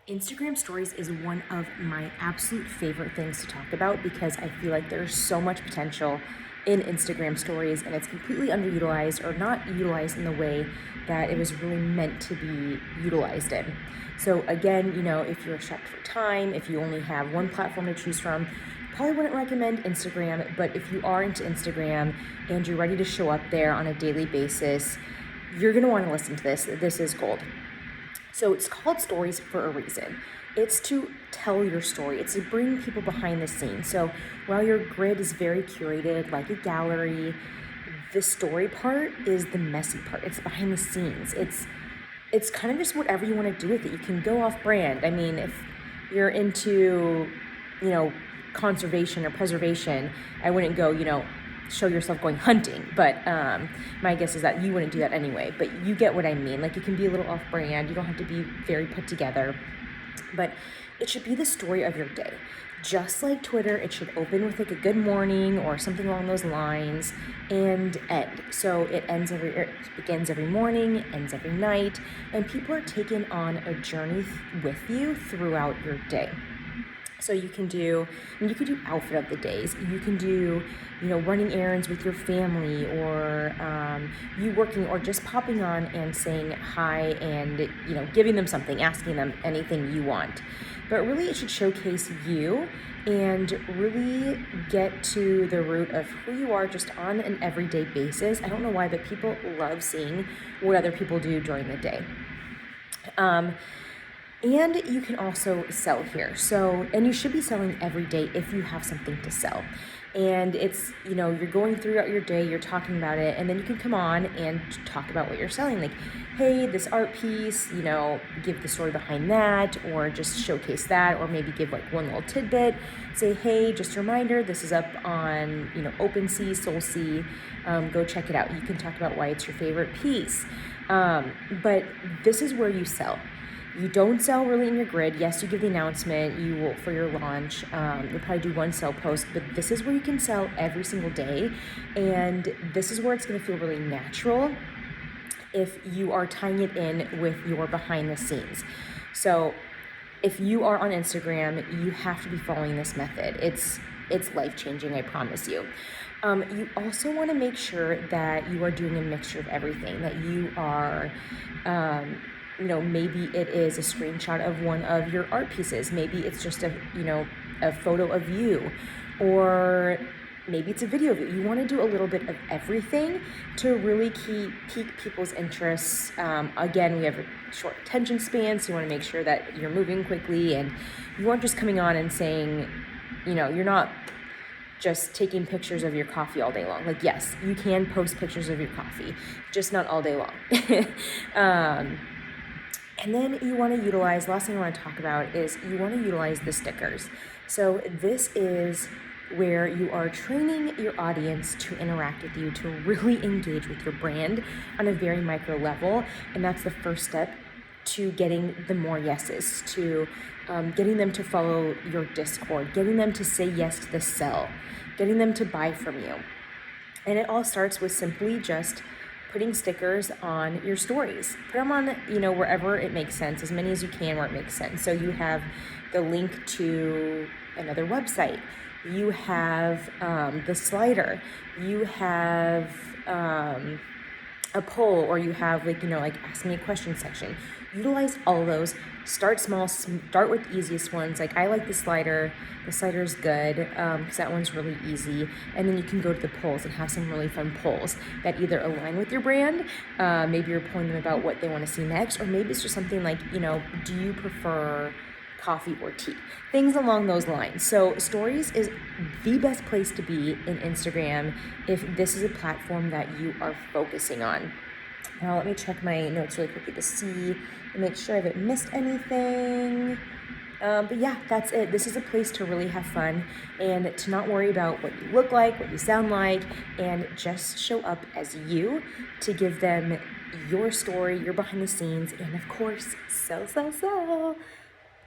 Instagram stories is one of my absolute favorite things to talk about because I feel like there's so much potential in Instagram stories and it's completely underutilized or not utilized in the way that it was really meant to be utilized in. So again, if you're strapped for time, if you only have one platform to choose from, probably wouldn't recommend Instagram, but if you are into Instagram and you're ready to show up there on a daily basis, you're gonna wanna listen to this. This is gold. So it's called stories for a reason. It's to tell your story. It's to bring people behind the scenes. So while your grid is very curated, like a gallery, the story part is the messy part. It's behind the scenes. It's kind of just whatever you want to do with it. You can go off brand. I mean, if you're into, you know, conservation or preservation, I wouldn't go, show yourself going hunting, but my guess is that you wouldn't do that anyway, but you get what I mean. Like, it can be a little off brand. You don't have to be very put together, but it should be the story of your day. Just like Twitter, it should open with like a good morning or something along those lines and end. So it begins every morning, ends every night, and people are taken on a journey with you throughout your day. So you could do outfit of the days. You can do, running errands with your family, or you working, or just popping on and saying hi and, giving them something, asking them anything you want. But really it should showcase you and really get to the root of who you are just on an everyday basis. I don't know why, but people love seeing what other people do during the day. And you can also sell here. So, and you should be selling every day if you have something to sell. And it's, you're going throughout your day, you're talking about it, and then you can come on and talk about what you're selling. Like, hey, this art piece, give the story behind that, or just showcase that, or maybe give like one little tidbit. Say, hey, just a reminder, this is up on, OpenSea, SoulSea. Go check it out. You can talk about why it's your favorite piece. But this is where you sell. You don't sell really in your grid. Yes, you give the announcement, you will for your launch. You'll probably do one sell post, but this is where you can sell every single day. And this is where it's going to feel really natural if you are tying it in with your behind the scenes. So if you are on Instagram, you have to be following this method. It's life-changing, I promise you. You also want to make sure that you are doing a mixture of everything, that you are, maybe it is a screenshot of one of your art pieces. Maybe it's just a photo of you, or maybe it's a video of you. You want to do a little bit of everything to really pique people's interests. Again, we have a short attention span, so you want to make sure that you're moving quickly, and you aren't just coming on and saying, you're not just taking pictures of your coffee all day long. Like, yes, you can post pictures of your coffee, just not all day long. And then you want to utilize, last thing I want to talk about is you want to utilize the stickers. So this is where you are training your audience to interact with you, to really engage with your brand on a very micro level. And that's the first step to getting the more yeses, to getting them to follow your Discord, getting them to say yes to the sell, getting them to buy from you. And it all starts with simply just putting stickers on your stories. Put them on, wherever it makes sense, as many as you can where it makes sense. So you have the link to another website. You have the slider. You have a poll, or you have like ask me a question section. Utilize all of those. Start small, start with the easiest ones. Like, I like the slider. The slider is good because that one's really easy. And then you can go to the polls and have some really fun polls that either align with your brand. Maybe you're polling them about what they want to see next, or maybe it's just something like, do you prefer coffee or tea? Things along those lines. So stories is the best place to be in Instagram if this is a platform that you are focusing on. Now let me check my notes really quickly to see and make sure I haven't missed anything. But yeah, that's it. This is a place to really have fun and to not worry about what you look like, what you sound like, and just show up as you to give them your story, your behind the scenes, and of course, sell.